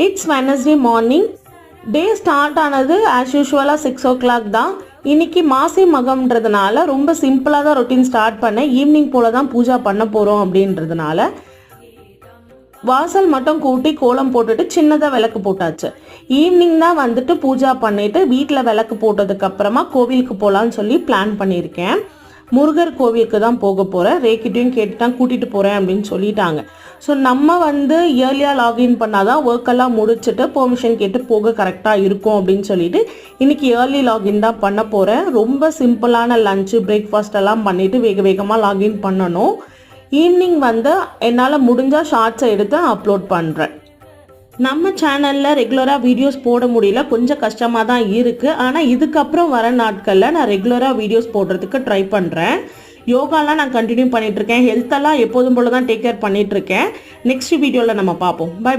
It's Wednesday morning. Day start ஆனது as யூஷுவலாக 6 o'clock தான். இன்றைக்கி மாசி மகம்ன்றதுனால ரொம்ப சிம்பிளாக தான் ரொட்டீன் ஸ்டார்ட் பண்ணேன். ஈவினிங் போல் தான் பூஜா பண்ண போகிறோம் அப்படின்றதுனால வாசல் மட்டும் கூட்டி கோலம் போட்டுட்டு சின்னதாக விளக்கு போட்டாச்சு. ஈவினிங் தான் வந்துட்டு பூஜா பண்ணிவிட்டு வீட்டில் விளக்கு போட்டதுக்கப்புறமா கோவிலுக்கு போகலான்னு சொல்லி பிளான் பண்ணியிருக்கேன். முருகர் கோவிலுக்கு தான் போக போகிறேன். ரேக்கிட்டையும் கேட்டுட்டான், கூட்டிகிட்டு போகிறேன் அப்படின்னு சொல்லிட்டாங்க. ஸோ நம்ம வந்து இயர்லியாக லாகின் பண்ணால் தான் ஒர்க்கெல்லாம் முடிச்சுட்டு பெர்மிஷன் கேட்டு போக கரெக்டாக இருக்கும் அப்படின்னு சொல்லிட்டு இன்றைக்கி இயர்லி லாகின் தான் பண்ண போகிறேன். ரொம்ப சிம்பிளான லஞ்சு பிரேக்ஃபாஸ்ட் எல்லாம் பண்ணிவிட்டு வேக வேகமாக லாகின் பண்ணணும். ஈவினிங் வந்து என்னால் முடிஞ்சால் ஷார்ட்ஸை எடுத்து அப்லோட் பண்ணுறேன். நம்ம சேனலில் ரெகுலராக வீடியோஸ் போட முடியல, கொஞ்சம் கஷ்டமாக தான் இருக்குது. ஆனால் இதுக்கப்புறம் வர நாட்களில் நான் ரெகுலராக வீடியோஸ் போடுறதுக்கு ட்ரை பண்ணுறேன். யோகாலாம் நான் கண்டினியூ பண்ணிகிட்ருக்கேன். ஹெல்த்தெல்லாம் எப்போதும் போல தான் டேக் கேர் பண்ணிகிட்ருக்கேன். நெக்ஸ்ட் வீடியோவில் நம்ம பார்ப்போம். பை.